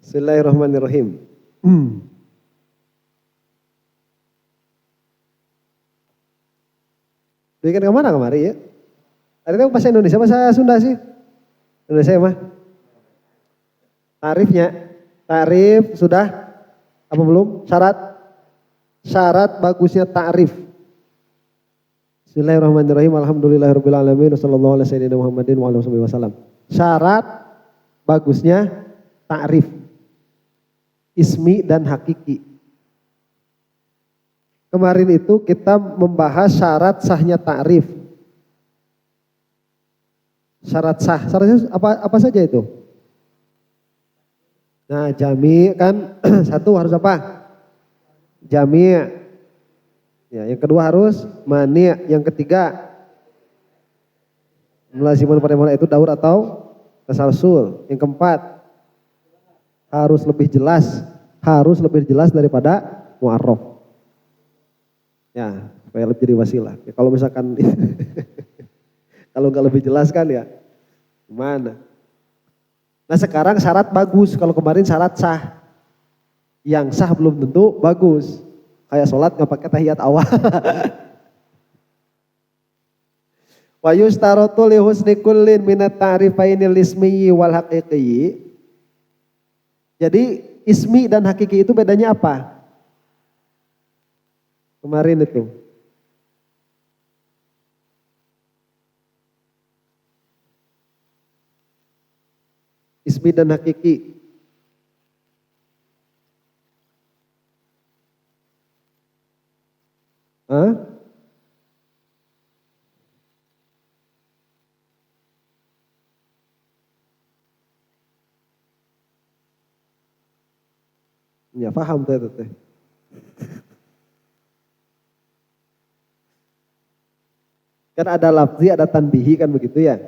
Bismillahirrahmanirrahim. Bikin kemana kemari ya? Tadi itu bahasa Indonesia, bahasa Sunda sih? Indonesia ya mah? Tarif sudah apa belum? Syarat bagusnya ta'rif. Bismillahirrahmanirrahim. Alhamdulillahirabbil alamin. Wassallallahu ala sayyidina Muhammadin wa ala alihi wasallam. Syarat bagusnya ta'rif. Ismi dan hakiki. Kemarin itu kita membahas syarat sahnya ta'rif. Syaratnya apa saja itu? Nah, jami kan satu harus apa? Jami. Ya, yang kedua harus mani. Yang ketiga melazimun pada mulai itu daur atau tasalsul. Yang keempat harus lebih jelas daripada mu'arraf. Ya, supaya lebih jadi wasilah. Ya, kalau misalkan kalau nggak lebih jelas kan ya gimana? Nah sekarang syarat bagus, kalau kemarin syarat sah. Yang sah belum tentu bagus. Kayak sholat nggak pakai tahiyat awal. Wa yustaratu li husni kullin minat ta'rifainil ismi wal haqiqi. Jadi ismi dan hakiki itu bedanya apa? Kemarin itu. Ismi dan hakiki. Hah? Ya paham tuh itu teh. Kan ada lafzi, ada tanbihi kan begitu ya.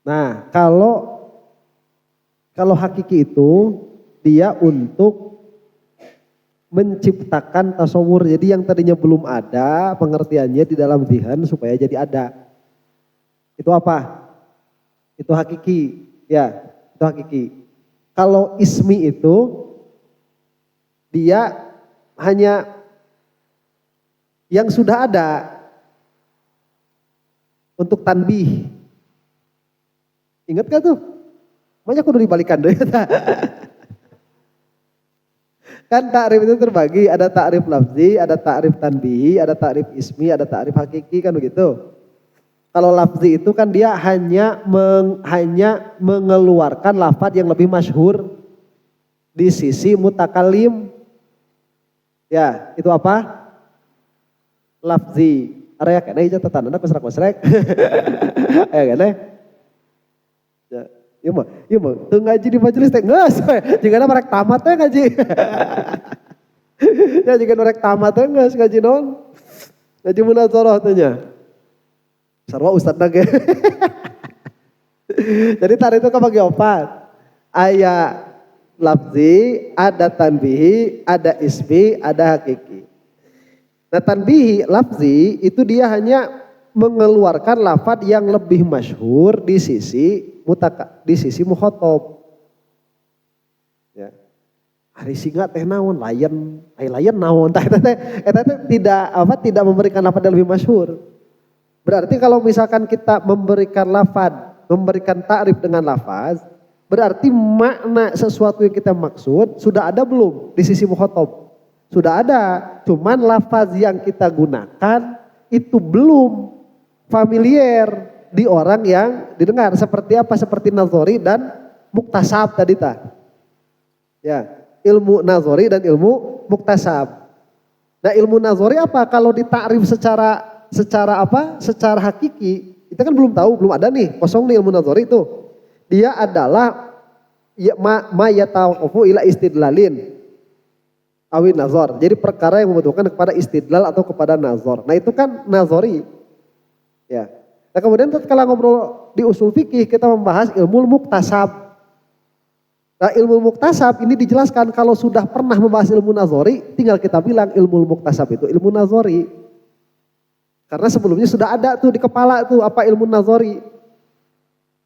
Nah, kalau hakiki itu dia untuk menciptakan tasawur. Jadi yang tadinya belum ada pengertiannya di dalam zihan supaya jadi ada. Itu apa? Itu hakiki. Ya, itu hakiki. Kalau ismi itu dia hanya yang sudah ada untuk tanbih. Ingat gak tuh? Banyak kudu dibalikan deh. Kan ta'rif itu terbagi, ada ta'rif lafzi, ada ta'rif tanbihi, ada ta'rif ismi, ada ta'rif hakiki kan begitu. Kalau lafzi itu kan dia hanya mengeluarkan lafaz yang lebih masyhur di sisi mutakalim. Ya, itu apa? Lafzi. Area kena hijau catatan, anda kesrek-kesrek. Ya kan Iya mah, tuh ngaji di majelis teh ngeus we. Jigana merek tamat teh ngaji. Ya jigana merek tamat teh ngeus ngaji naon? Ngaji munadzarah teh nya. Sarua ustad nage. Jadi tadi itu kebagi opat. Aya lafzi, ada tanbihi, ada ismi, ada hakiki. Nah tanbihi lafzi itu dia hanya mengeluarkan lafaz yang lebih masyhur di sisi mukhatab. Ya. Hari singa teh naon layan, layan naon teh tidak memberikan lafaz yang lebih masyhur. Berarti kalau misalkan kita memberikan ta'rif dengan lafaz, berarti makna sesuatu yang kita maksud sudah ada belum di sisi mukhatab? Sudah ada, cuman lafaz yang kita gunakan itu belum familiar di orang yang didengar. Seperti apa? Seperti nazori dan muktasab tadi ya, ilmu nazori dan ilmu muktasab. Nah ilmu nazori apa? Kalau ditakrif secara apa? Secara hakiki, kita kan belum tahu, belum ada nih, kosong nih ilmu nazori itu. Dia adalah ma yatawaqafu ila istidlalin awin nazar. Jadi perkara yang membutuhkan kepada istidlal atau kepada nazar. Nah itu kan nazori. Ya. Nah kemudian kalau ngobrol di usul fikih kita membahas ilmu muktasab. Nah ilmu muktasab ini dijelaskan kalau sudah pernah membahas ilmu nazori, tinggal kita bilang ilmu muktasab itu ilmu nazori. Karena sebelumnya sudah ada tuh di kepala tuh apa ilmu nazori.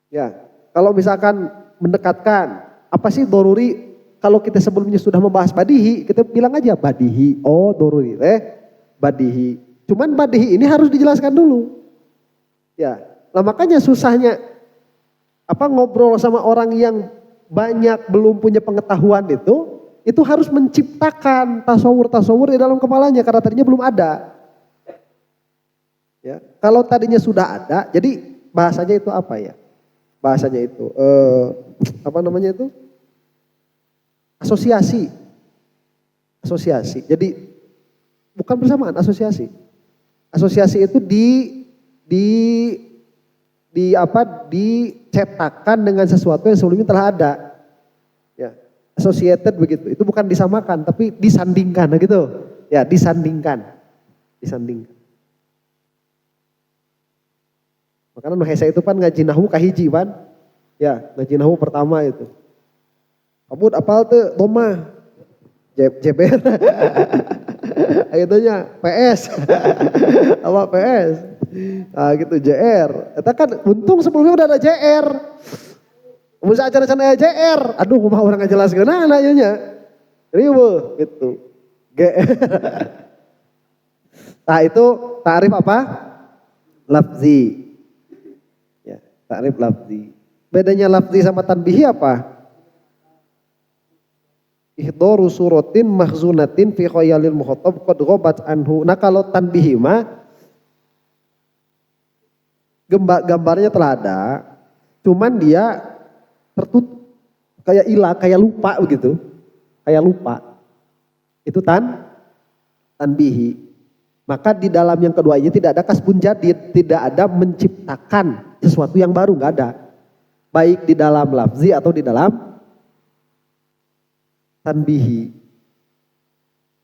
Ya, kalau misalkan mendekatkan. Apa sih doruri? Kalau kita sebelumnya sudah membahas badihi, kita bilang aja badihi. Oh doruri badihi. Cuman badihi ini harus dijelaskan dulu. Ya, nah makanya susahnya ngobrol sama orang yang banyak belum punya pengetahuan itu harus menciptakan tasawur di dalam kepalanya karena tadinya belum ada. Ya, kalau tadinya sudah ada, jadi bahasanya itu apa ya? Bahasanya itu apa namanya itu? Asosiasi. Jadi bukan bersamaan, asosiasi. Asosiasi itu dicetakkan dengan sesuatu yang sebelumnya telah ada. Ya, associated begitu. Itu bukan disamakan tapi disandingkan gitu. Ya, disandingkan. Makanya Nuhesa itu kan ngaji nahwu kahiji kan? Ya, ngaji nahwu pertama itu. Kabut apal tuh doma. JBR. Akhirnya PS. Apa PS? Nah gitu JR. Eta kan untung sebelumnya udah ada JR. Bisa acara-acara JR. Aduh kumaha orang ngajelaskeun nanya. Riweuh gitu. GR. Nah itu ta'rif apa? Lafzi. Ya, ta'rif lafzi. Bedanya lafzi sama tanbihi apa? Ihdaru suratin mahzunatin fi khayalil mukhatab qad ghabat anhu. Nah kalau tanbihi mah gambarnya telah ada, cuman dia tertutup kayak hilang, kayak lupa begitu. Kayak lupa. Itu tanbihi. Maka di dalam yang kedua ini tidak ada kasbun jadid, tidak ada menciptakan sesuatu yang baru, enggak ada. Baik di dalam lafzi atau di dalam tanbihi.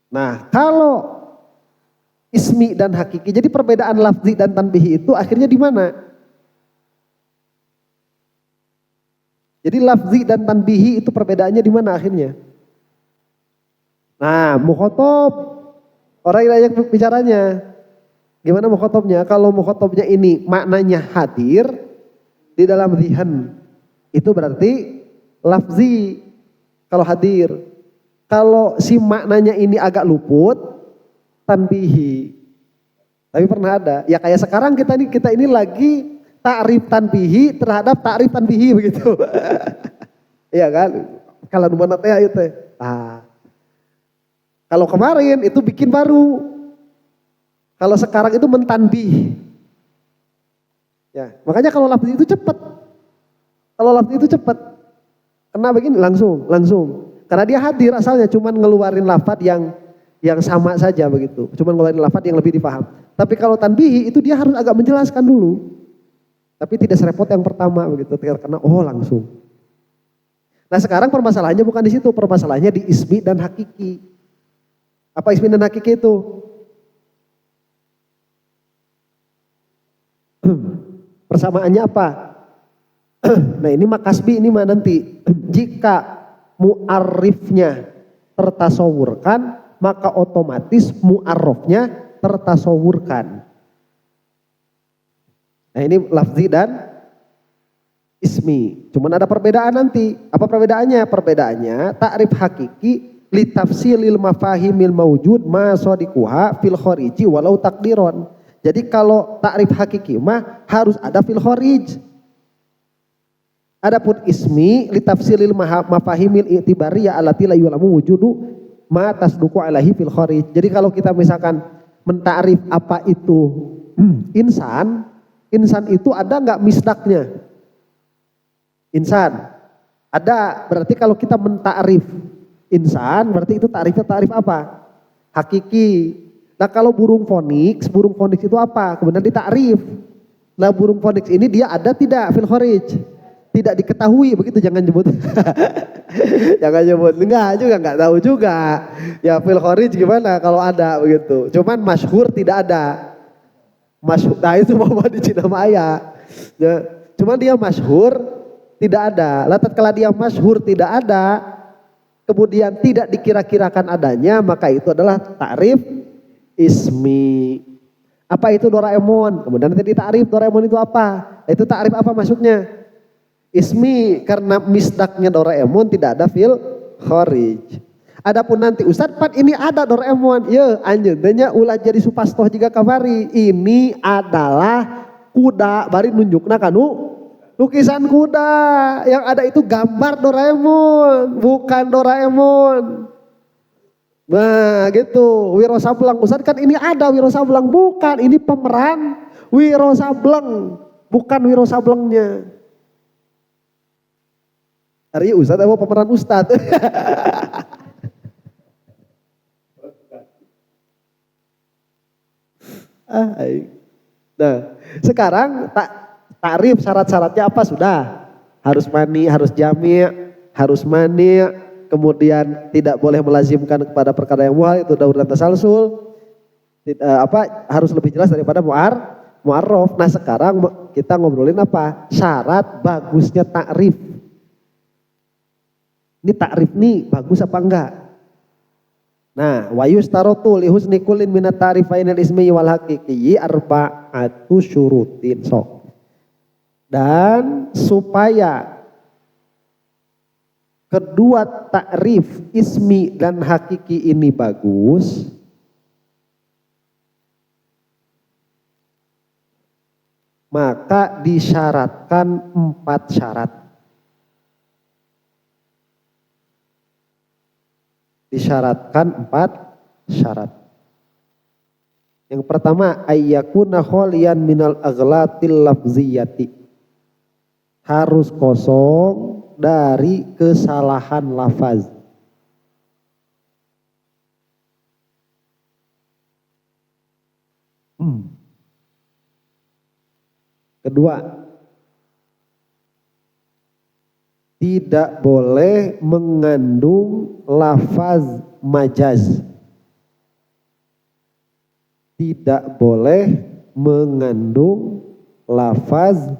Nah, kalau ismi dan hakiki, jadi perbedaan lafzi dan tanbihi itu akhirnya di mana? Jadi lafzi dan tanbihi itu perbedaannya di mana akhirnya? Nah, mukhotob, orang yang bicaranya. Gimana mukhotobnya? Kalau mukhotobnya ini maknanya hadir di dalam zihan, itu berarti lafzi kalau hadir. Kalau si maknanya ini agak luput, tanbihi. Tapi pernah ada. Ya kayak sekarang kita ini lagi ta'rif tanbihi terhadap ta'rif tanbihi begitu. Iya kan? Kalau mana teh itu teh. Nah. Kalau kemarin itu bikin baru. Kalau sekarang itu mentanbih. Ya, makanya kalau lafzi itu cepat. Kalau lafzi itu cepat. Kena begini langsung. Karena dia hadir asalnya cuman ngeluarin lafaz yang sama saja begitu. Cuman ngeluarin lafaz yang lebih dipaham. Tapi kalau tanbihi itu dia harus agak menjelaskan dulu. Tapi tidak serepot yang pertama begitu. Karena langsung. Nah sekarang permasalahannya bukan di situ. Permasalahannya di ismi dan hakiki. Apa ismi dan hakiki itu? Persamaannya apa? Nah ini mah kasbi, ini mah nanti. Jika mu'arrifnya tertasawurkan, maka otomatis mu'arrofnya tertasawurkan. Nah ini lafzi dan ismi. Cuman ada perbedaan nanti. Apa perbedaannya? Perbedaannya ta'rif hakiki li tafsilil mafahimil mawjud ma sadiquha fil khariji walau takdiron. Jadi kalau ta'rif hakiki mah harus ada fil kharij. Adapun ismi li tafsilil mafahimil i'tibariyah allati la yulamu wujudu ma tasduqu alaihi fil kharij. Jadi kalau kita misalkan mentakrif apa itu insan itu ada enggak misdaknya? Insan. Ada, berarti kalau kita mentakrif insan berarti itu takrif apa? Hakiki. Nah kalau burung foniks itu apa? Kemudian ditakrif. Nah burung foniks ini dia ada tidak fil kharij? Tidak diketahui begitu, jangan nyebut. Jangan nyebut, enggak tahu juga. Ya fil kharij gimana kalau ada begitu. Cuman masyhur tidak ada. Masyhur, nah itu mau di Cina Maya. Ya, cuman dia masyhur tidak ada. Lantas kalau dia masyhur tidak ada, kemudian tidak dikira-kirakan adanya, maka itu adalah ta'rif ismi. Apa itu Doraemon? Kemudian nanti ditakrif Doraemon itu apa? Itu ta'rif apa maksudnya? ismi karena misdaknya Doraemon tidak ada fil kharij. Adapun nanti Ustadz Pat ini ada Doraemon, ya anjeun tanya ulah jadi supastoh juga kabari. Ini adalah kuda, bari nunjukna kanu lukisan kuda, yang ada itu gambar Doraemon, bukan Doraemon. Nah gitu, Wiro Sableng. Ustadz kan ini ada Wiro Sableng, bukan, ini pemeran Wiro Sableng, bukan Wiro Sablengnya. Hari Ustadz apa pemeran Ustadz? Nah, sekarang takrif syarat-syaratnya apa sudah? Harus mani, harus jami', harus mani, kemudian tidak boleh melazimkan kepada perkara yang muhal, itu daur dan tasalsul. Harus lebih jelas daripada mu'arraf. Nah, sekarang kita ngobrolin apa? Syarat bagusnya takrif. Ini takrif nih bagus apa enggak? Nah, wa yustarotu li husni kullin minat ta'rifainil ismi wal haqiqi arba'atu syurutin. Dan supaya kedua takrif ismi dan hakiki ini bagus, maka disyaratkan 4 syarat. Disyaratkan 4 syarat. Yang pertama, ayyakuna kholian minal aghlatil lafziyati. Harus kosong dari kesalahan lafaz. Kedua, tidak boleh mengandung lafaz majaz. Tidak boleh mengandung lafaz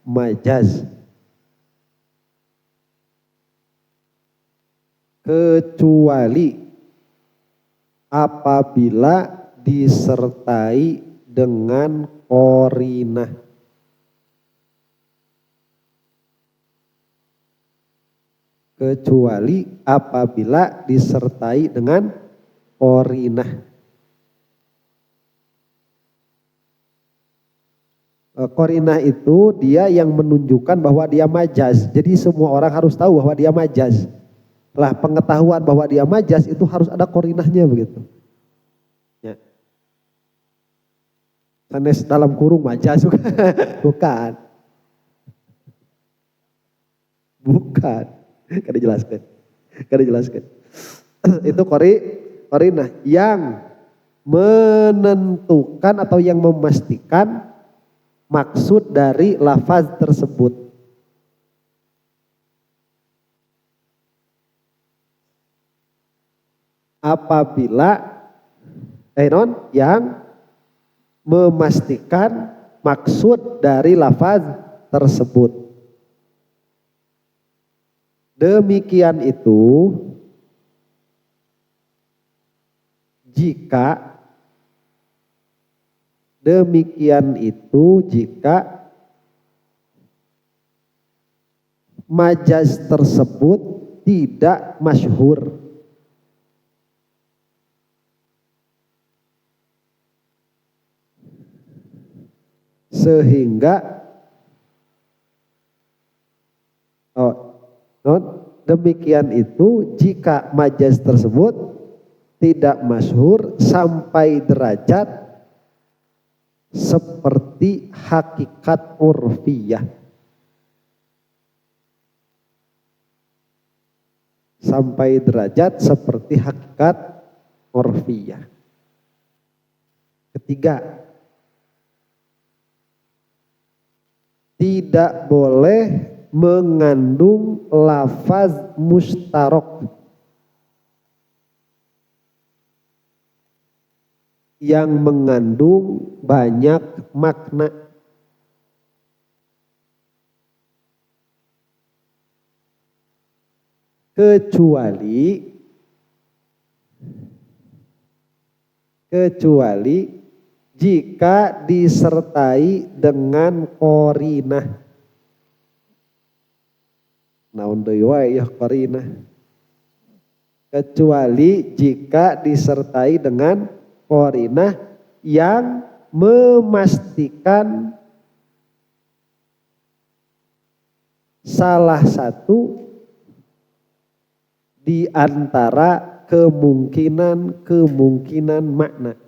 majaz. Kecuali apabila disertai dengan qarinah. Kecuali apabila disertai dengan qarinah. Qarinah itu dia yang menunjukkan bahwa dia majaz. Jadi semua orang harus tahu bahwa dia majaz. Lah pengetahuan bahwa dia majaz itu harus ada qarinahnya begitu. Ya. Sanes dalam kurung majaz bukan. Bukan. Kada jelaskan. Itu qarinah yang menentukan atau yang memastikan maksud dari lafaz tersebut. Apabila yang memastikan maksud dari lafaz tersebut. Demikian itu jika majaz tersebut tidak masyhur. Sehingga demikian itu jika majaz tersebut tidak masyhur sampai derajat seperti hakikat urfiyah. Sampai derajat seperti hakikat urfiyah. Ketiga, tidak boleh mengandung lafaz mustarok yang mengandung banyak makna. Kecuali jika disertai dengan qarinah. naon deui wae ya qarinah. Kecuali jika disertai dengan qarinah yang memastikan salah satu di antara kemungkinan makna.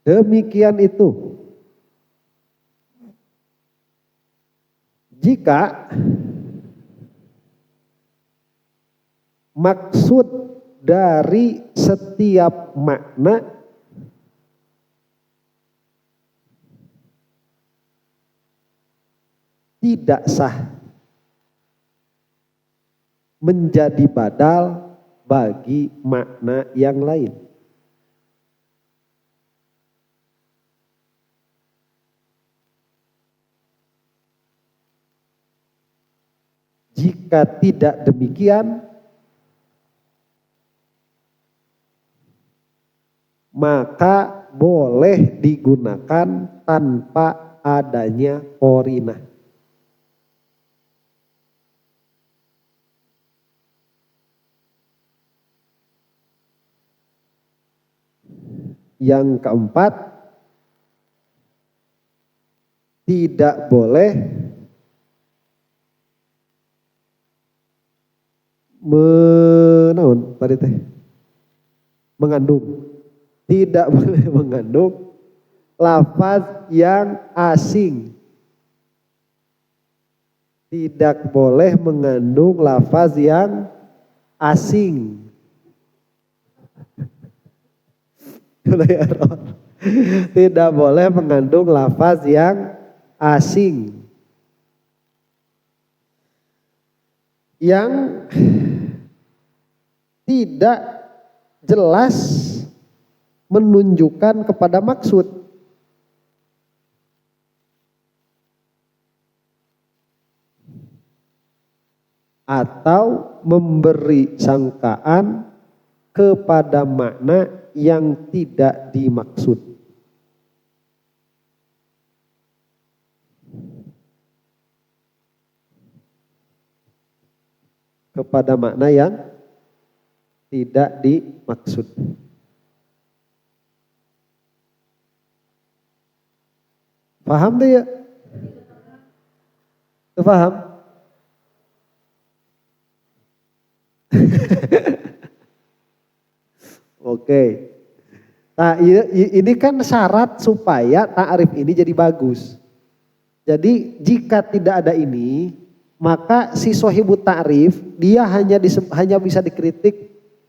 Demikian itu. Jika maksud dari setiap makna tidak sah menjadi badal bagi makna yang lain. Jika tidak demikian, maka boleh digunakan tanpa adanya qarinah. Yang keempat, tidak boleh mengandung. Tidak boleh mengandung lafaz yang asing. Tidak boleh mengandung lafaz yang asing. Tidak boleh mengandung lafaz yang asing. Yang tidak jelas menunjukkan kepada maksud. Atau memberi sangkaan kepada makna yang tidak dimaksud. Kepada makna yang tidak dimaksud. Paham tuh ya? Tuh paham? Oke. Nah, ini kan syarat supaya ta'rif ini jadi bagus. Jadi jika tidak ada ini, maka si sohibut ta'rif dia hanya bisa dikritik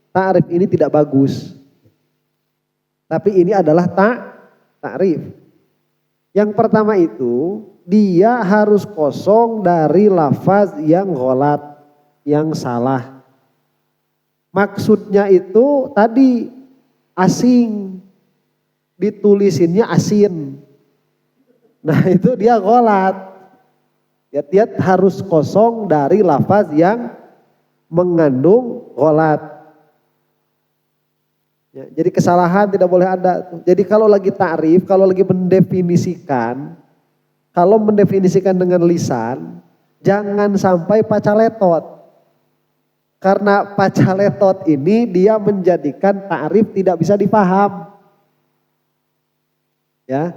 ta'rif ini tidak bagus. Tapi ini adalah ta'rif. Yang pertama itu dia harus kosong dari lafaz yang ghalat, yang salah. Maksudnya itu tadi asing, ditulisinnya asin. Nah itu dia ghalat. Dia harus kosong dari lafaz yang mengandung ghalat. Ya, jadi kesalahan tidak boleh ada. Jadi kalau lagi ta'rif, kalau lagi mendefinisikan, kalau mendefinisikan dengan lisan, jangan sampai pacaletot. Karena pacaletot ini dia menjadikan ta'rif tidak bisa dipaham. Ya.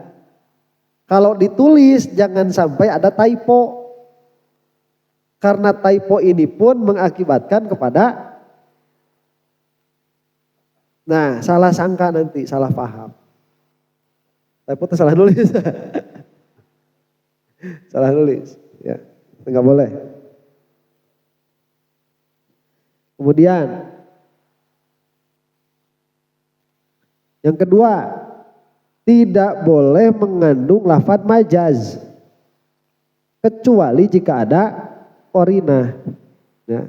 Kalau ditulis jangan sampai ada typo. Karena typo ini pun mengakibatkan kepada salah sangka nanti, salah paham. Typo itu salah nulis. Salah nulis, ya. Enggak boleh. Kemudian yang kedua, tidak boleh mengandung lafaz majaz kecuali jika ada qarinah. Ya.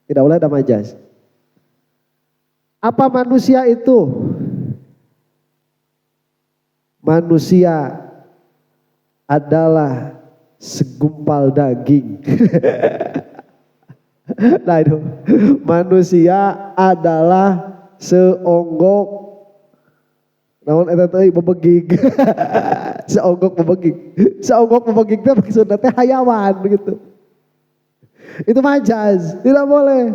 Tidak boleh ada majaz. Apa manusia itu? Manusia adalah segumpal daging. Nah itu manusia adalah seonggok naon eta teh bebegig. Seonggok bebegig. Seonggok bebegig teh maksudna teh hayawan begitu. Itu majaz, tidak boleh.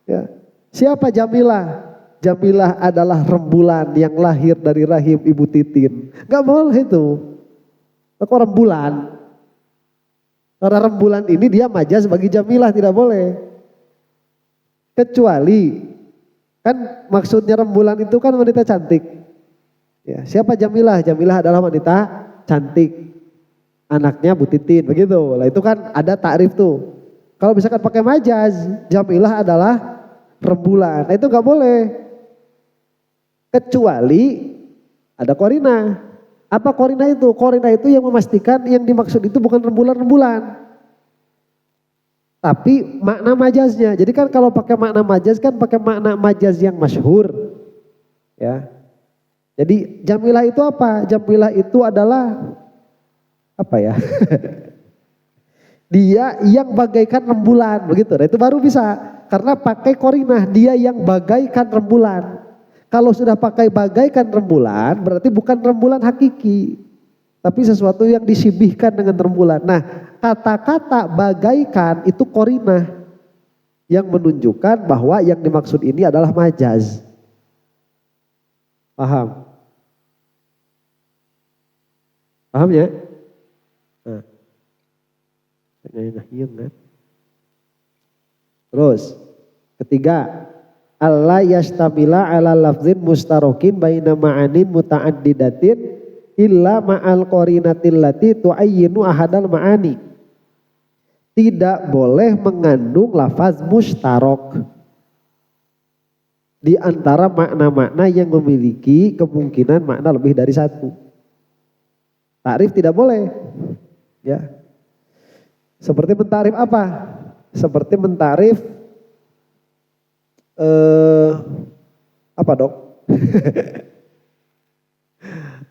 Ya. Siapa Jamilah? Jamilah adalah rembulan yang lahir dari rahim Ibu Titin. Gak boleh itu. Kok rembulan? Karena rembulan ini dia majaz bagi Jamilah, tidak boleh. Kecuali kan maksudnya rembulan itu kan wanita cantik. Ya, siapa Jamilah? Jamilah adalah wanita cantik. Anaknya Bu Titin, begitu. Lah itu kan ada takrif tuh. Kalau misalkan pakai majaz, Jamilah adalah rembulan. Nah itu nggak boleh. Kecuali ada korina. Apa korina itu? Korina itu yang memastikan yang dimaksud itu bukan rembulan-rembulan. Tapi makna majaznya. Jadi kan kalau pakai makna majaz kan pakai makna majaz yang masyhur. Ya. Jadi Jamilah itu apa? Jamilah itu adalah apa ya? Dia yang bagaikan rembulan begitu. Nah, itu baru bisa karena pakai korinah dia yang bagaikan rembulan. Kalau sudah pakai bagaikan rembulan berarti bukan rembulan hakiki. Tapi sesuatu yang disibihkan dengan rembulan. Nah kata-kata bagaikan itu korinah. Yang menunjukkan bahwa yang dimaksud ini adalah majaz. Paham? Paham ya? Nah. Terus ketiga, Allah yastamila ala lafzin mustarokin baina ma'anin muta'addidatin illa ma'al qorinatil lati tu'ayyinu ahadal ma'ani. Tidak boleh mengandung lafaz mustarok di antara makna-makna yang memiliki kemungkinan makna lebih dari satu. Takrif tidak boleh. Ya. Seperti mentarif apa? Seperti mentarif apa dok?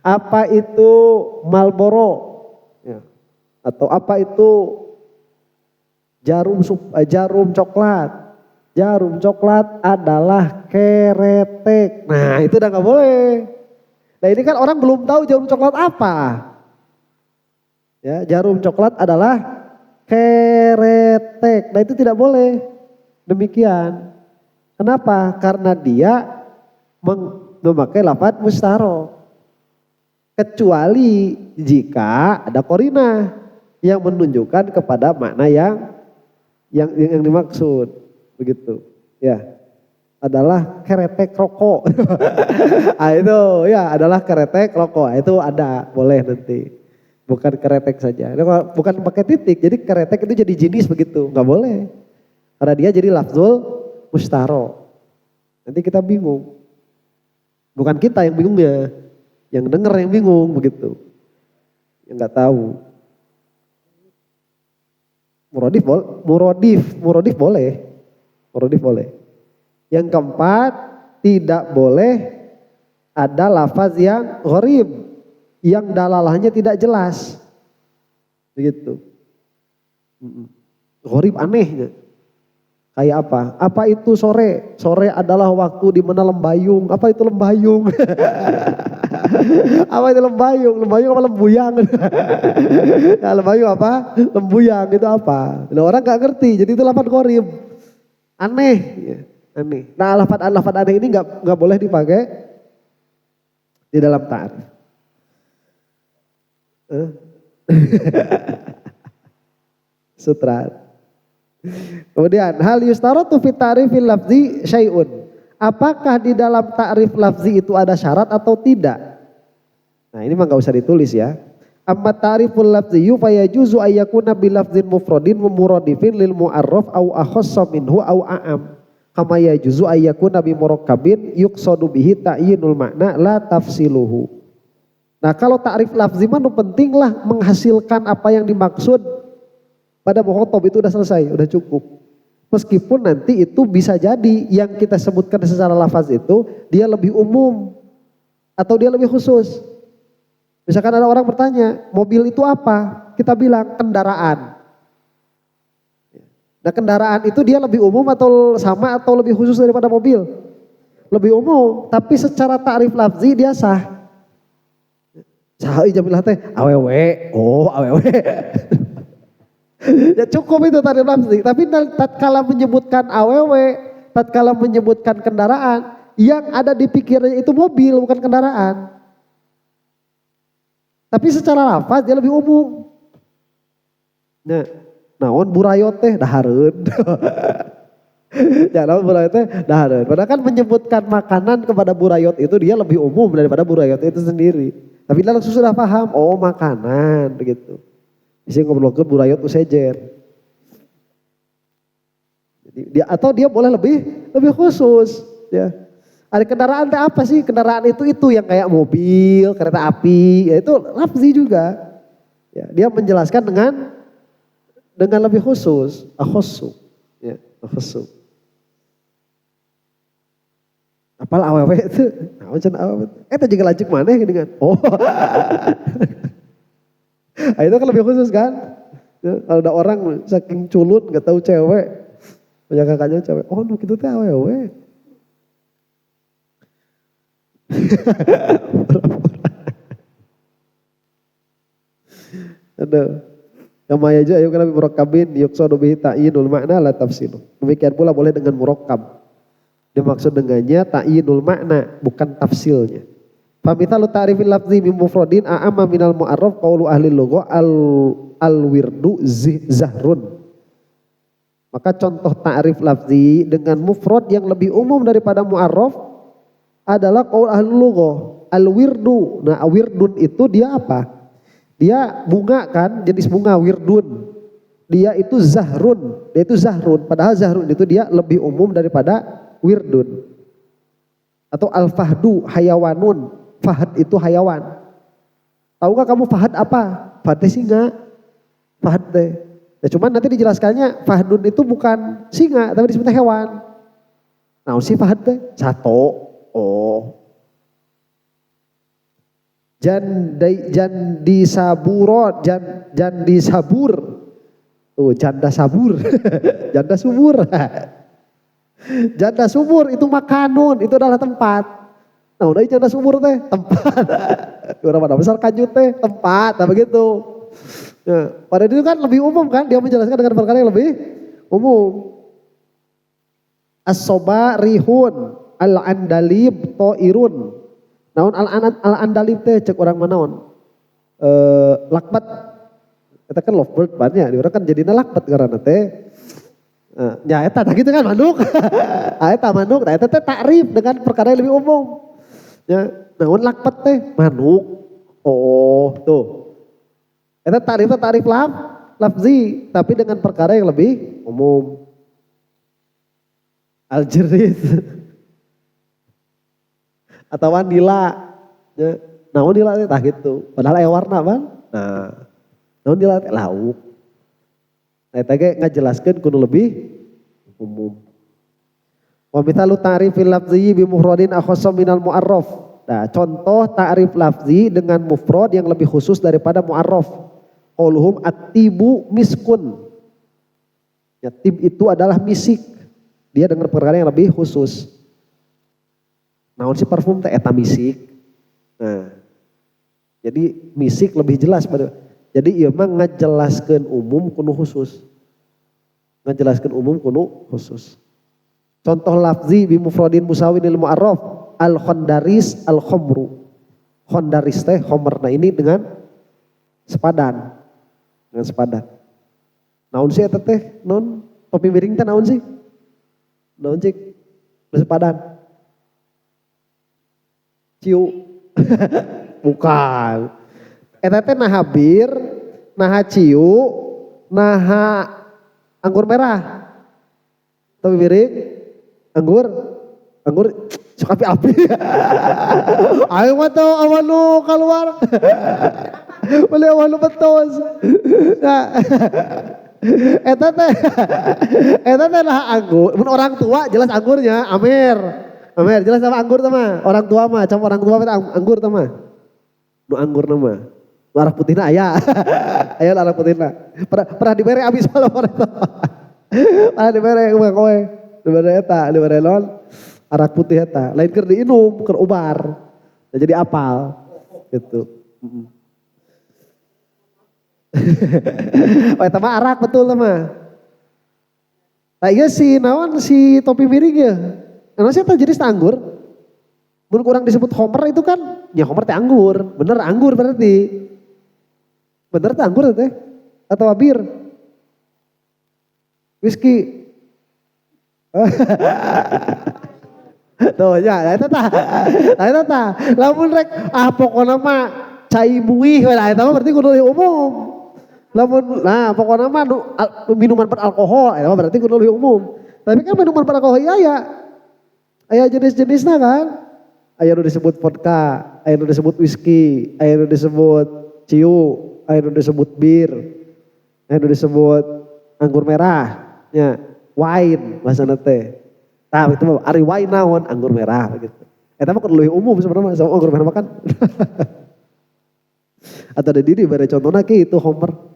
Apa itu Marlboro? Ya. Atau apa itu jarum coklat? Jarum coklat adalah keretek. Nah itu udah nggak boleh. Nah ini kan orang belum tahu jarum coklat apa. Ya, jarum coklat adalah keretek. Nah itu tidak boleh. Demikian. Kenapa? Karena dia memakai lafaz mustarok. Kecuali jika ada korina yang menunjukkan kepada makna yang dimaksud. Begitu. Ya. Adalah keretek rokok. Nah, itu ya adalah keretek rokok. Itu ada, boleh nanti. Bukan keretek saja. Bukan pakai titik. Jadi keretek itu jadi jenis begitu. Nggak boleh. Karena dia jadi lafzul mustaro. Nanti kita bingung. Bukan kita yang bingungnya. Yang denger yang bingung begitu. Yang nggak tahu. Murodif boleh. Murodif boleh. Yang keempat, tidak boleh ada lafaz yang gharib. Yang dalalahnya tidak jelas. Begitu. Gharib aneh. Kayak apa? Apa itu sore? Sore adalah waktu di mana lembayung. Apa itu lembayung? Apa itu lembayung? Lembayung apa lembuyang? Nah, lembayung apa? Lembuyang itu apa? Nah, orang gak ngerti. Jadi itu lafaz gharib. Aneh. Aneh. Nah lafaz aneh ini gak boleh dipakai di dalam ta'rif. Sutra. Kemudian hal yustaratu fi ta'rifil lafzi syai'un. Apakah di dalam ta'rif lafzi itu ada syarat atau tidak? Nah ini mah gak usah ditulis ya. Amma ta'riful lafzi fa yajuzu ayyakuna bil lafzin mufradin wa muradifin lil mu'arraf au akhassa minhu au a'am. Kama yajuzu ayyakuna bi murakkabin yuqsadu bihi ta'yinul makna la tafsiluhu. Nah kalau ta'rif lafzi mah pentinglah menghasilkan apa yang dimaksud pada mukhatab itu udah selesai, udah cukup. Meskipun nanti itu bisa jadi yang kita sebutkan secara lafaz itu dia lebih umum atau dia lebih khusus. Misalkan ada orang bertanya, mobil itu apa? Kita bilang kendaraan. Nah kendaraan itu dia lebih umum atau sama atau lebih khusus daripada mobil? Lebih umum, tapi secara ta'rif lafzi dia sah. Sah jamilah teh awewe, oh awewe. Ya cukup itu ta'rif lafzi, tapi tatkala menyebutkan awewe, tatkala menyebutkan kendaraan, yang ada di pikirannya itu mobil bukan kendaraan. Tapi secara lafaz dia lebih umum. Nah, naon burayot teh dahareun. Ya naon burayot teh dahareun. Padahal kan menyebutkan makanan kepada burayot itu dia lebih umum daripada burayot itu sendiri. Tapi dia langsung sudah paham, oh makanan begitu. Bisa ngobrolkeun burayot usejer. Jadi dia dia boleh lebih khusus, ya. Ada kendaraan teh apa sih? Kendaraan itu yang kayak mobil, kereta api, ya itu lafzi juga. Ya, dia menjelaskan dengan lebih khusus, akhusu, ya, akhusu. Apal awewe itu, nah, macam awewe. Itu juga lanjut mana dengan? Oh, nah, itu kan lebih khusus kan? Ya, kalau ada orang saking culun nggak tahu cewek, punya kakaknya cewek, oh no gitu teh awewe. Aduh. Kama yaja ayu kana murakkabin yuqsadu bihi ta'yinul makna la tafsilu. Demikian pula boleh dengan murakkab. Dimaksud dengannya ta'yinul makna bukan tafsilnya. Fa mithalu ta'rifil lafzi min mufradin a'amma minal mu'arraf qaulu ahli lugha al wirdu zahrun. Maka contoh ta'rif lafzi dengan mufrad yang lebih umum daripada mu'arraf adalah qaul ahlul lugha al-wirdu. Nah, wirdun itu dia apa? Dia bunga kan, jenis bunga wirdun. Dia itu zahrun, padahal zahrun itu dia lebih umum daripada wirdun. Atau al-fahdu hayawanun, fahad itu hayawan. Tahu gak kamu fahad apa? Fahad teh singa. Fahad teh. Ya cuman nanti dijelaskannya fahdun itu bukan singa tapi disebutnya hewan. Nah, si fahad teh sato. Oh, jandi sabur, jandi sabur, tuh janda sabur, janda subur, janda subur itu makanun, itu adalah tempat. Nah udah janda subur teh tempat, berapa besar kajut teh tempat, nah begitu. Nah, pada itu kan lebih umum kan, dia menjelaskan dengan perkara yang lebih umum. As-soba rihun. Al-andalib to'irun. Naon al-andalib teh cek orang manaon. Lakbat. Kita kan lovebird banyak. Di orang kan jadinya lakbat karena teh. Ya eta gitu kan manuk. Eta manuk. Nah eta teh takrif dengan perkara yang lebih umum. Ya, naon lakbat teh manuk. Oh tuh. Eta takrif lafzi. Tapi dengan perkara yang lebih umum. Al-jerid. Atau nila, ya, naon nila teh tah gitu. Padahal aya warna kan. Nah, naon nila teh lauk. Nah, eta ge ngajelaskeun kudu lebih umum. Wa mithalu ta'rifil lafzi bi mufradin akhassa minal mu'arraf. Nah, contoh ta'rif lafzi dengan mufrad yang lebih khusus daripada mu'arraf. Qauluhum at-tibu miskun. Ya, tib itu adalah misik. Dia dengan perkara yang lebih khusus. Naon si parfum teh eta misik. Nah, jadi misik lebih jelas pada. Jadi ieu mah ngajelaskeun umum kudu khusus. Ngajelaskeun umum kudu khusus. Contoh lafzi bi mufradin musawinil mu'arraf al-khandaris al-khamru. Khandaris teh khamr. Nah ini dengan sepadan. Dengan sepadan. Naon sih eta teh? Naon topi miring teh naon sih? Naon cik? Sepadan. Ciu. Bukan. Eta teh naha bir, naha ciu, naha anggur merah. Topi miring, anggur sok api-api. Ayo mah tau awan lu keluar. Boleh awan lu betos. Nah, eta teh naha anggur. Mun orang tua jelas anggurnya Amer. Amer jelas sama anggur sama orang tua mah, campur orang tua mah anggur sama. Nu anggur nama. Nu arah putihna aya. Aya arah putihna. Pernah dibere abis malam orang tua. di mere kowe. Di mere eta, di mere non arak putih eta. Lain keur diinum, keur ubar. Nah, jadi apal gitu. Oh eta mah arak betul mah. Nah iya si naon si topi miring ya. Karena sih jenis anggur. Mun kurang disebut homer itu kan, ya homer teh anggur. Bener anggur berarti. Bener teh anggur teh. Atau bir. Whisky. Tuh ya, eta tah. Eta tah. Lamun rek pokona mah cai buih we eta mah berarti kudu umum. Lamun nah pokona mah minuman beralkohol eta mah berarti kudu umum. Tapi kan minuman beralkohol iya aya jenis-jenisna kan. Aya nu disebut vodka, aya nu disebut whisky, aya nu disebut ciu, aya nu disebut bir, aya nu disebut anggur merah, nya wine bahasana teh. Tah itu mah ari wine naon anggur merah gitu. Eta mah kudu umum sebenarnya sama anggur merah makan. Atau ada diri bare contohna kitu homer.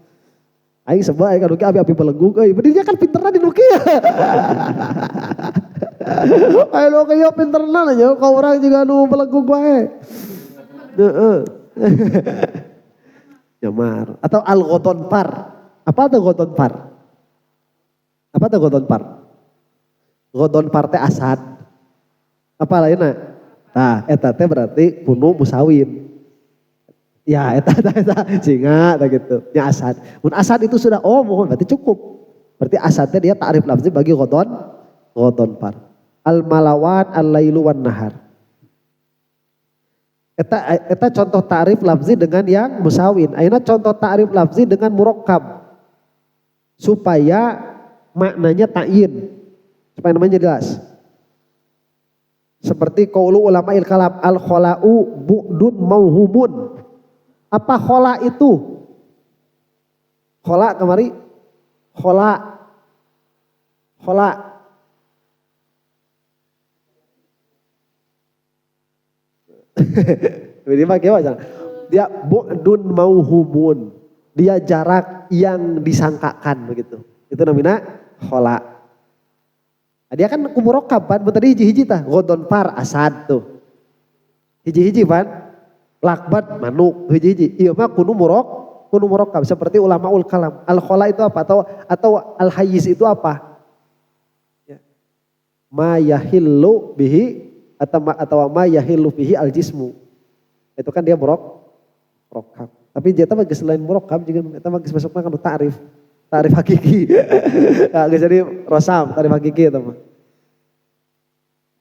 Aing sebab aing kanu abi belenggu euy. Benernya kan pinterna di nu kieu. Ayo lo kayak pinterna aja, kau orang juga nu belenggu wae. Heeh. Jamar atau al-ghoton par. Apa tuh ghoton par? Apa tuh ghoton par? Ghoton par teh asad. Apa lainnya? Nah, eta teh berarti kuno musawin. Ya, eta singa gitu. Ya asad. Mun asad itu sudah mohon berarti cukup. Berarti asadnya dia ta'rif lafzi bagi ghoton par. Al-malawat al-lailu wan nahar. Eta contoh ta'rif lafzi dengan yang musawin. Ayeuna contoh ta'rif lafzi dengan murakkab. Supaya maknanya ta'yin. Supaya namanya jelas. Seperti qaulu ulama'il kalam al-khala'u bu'dun mauhumun. Apa khola itu? Khola kemari? Khola. Ini pakai apa? Dia bu'dun mauhumun. Dia jarak yang disangkakan begitu. Itu namanya khola. Dia kan kumurokab kan, tadi hiji-hiji tah. Ghodon par asad tuh. Hiji-hiji kan. Lakbat manuk hiji-hiji. Iya mah kudu murakkab seperti ulamaul kalam. Al-khola itu apa atau al-hayyiz itu apa? Ya. Ma yahillu bihi atau ma yahillu bihi al-jismu. Itu kan dia murakkab. Tapi dia mah geus lain murakkab juga eta mah geus masukna kana ta'rif hakiki. Nah, geus jadi rosam, ta'rif hakiki eta mah.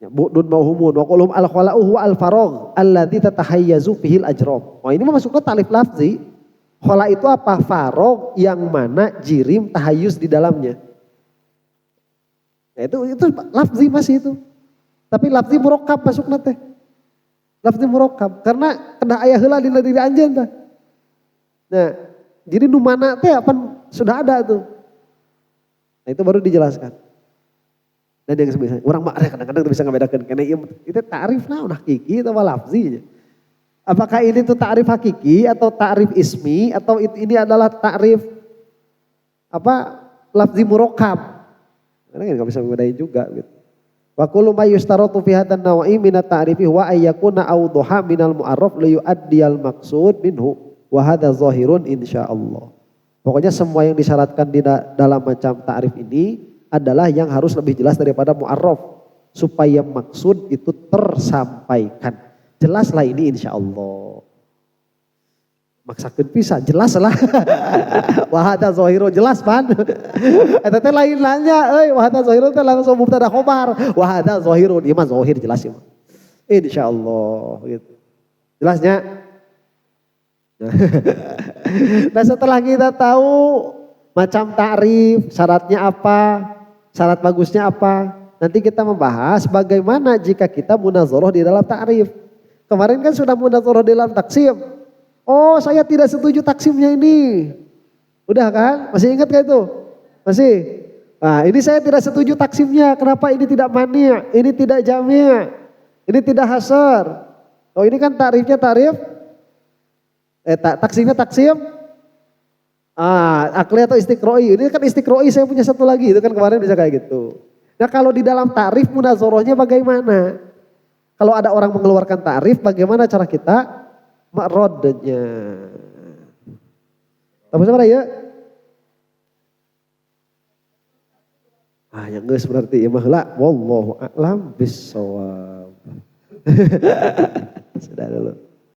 Bu'dun mauhumun wa qulhum al-khala'u huwa al-faragh alladzi tatahayyazu fihi al-ajram. Oh ini mah masuknya ta'rif lafzi. Khala itu apa? Faragh yang mana jirim tahayyuz di dalamnya. Nah, itu lafzi masih itu. Tapi lafzi murakkab masukna teh. Lafzi murakkab karena kena aya heula dina diri anjeun tah. Nah, jadi nu mana teh apa sudah ada tuh. Nah, itu baru dijelaskan. Dan yang sebisa, orang mah kadang-kadang bisa ngebedakan karena itu ta'rif naon hakiki atau lafzi. Apakah ini tuh ta'rif hakiki atau ta'rif ismi atau ini adalah ta'rif lafzi murakkab. Karena enggak bisa membedain juga gitu. Wa kullu ma yustaratu fi hadan nawa'i min at-ta'rifi huwa ay yakuna awdaha minal mu'arraf li yu'addiyal maqsud minhu wa hadza zahirun insyaallah. Pokoknya semua yang disyaratkan di dalam macam ta'rif ini adalah yang harus lebih jelas daripada mu'arraf supaya maksud itu tersampaikan. Jelaslah ini insya Allah. Maksakeun pisan jelas lah. Wahada zohiro jelas pan. Eta teh lain nanya wahada zohiro teh langsung mubtada khobar. Wahada zohiro ieu mah zohir jelas ya. Insya Allah gitu. Jelasnya. Nah setelah kita tahu macam ta'rif, syaratnya apa, syarat bagusnya apa. Nanti kita membahas bagaimana jika kita munazoroh di dalam ta'rif. Kemarin kan sudah munazoroh di dalam taksim. Oh saya tidak setuju taksimnya ini. Udah kan? Masih ingat gak itu? Masih? Nah ini saya tidak setuju taksimnya. Kenapa ini tidak mani', ini tidak jami', ini tidak hasar. Oh ini kan ta'rifnya ta'rif. Taksimnya taksim Akli atau istiqroi. Ini kan istiqroi saya punya satu lagi. Itu kan kemarin bisa kayak gitu. Nah kalau di dalam tarif munazorohnya bagaimana? Kalau ada orang mengeluarkan tarif, bagaimana cara kita merodenya? Tahu sama ya? Yang geus berarti ya mah lah. Wallahu a'lam bissawab. Sudah dulu.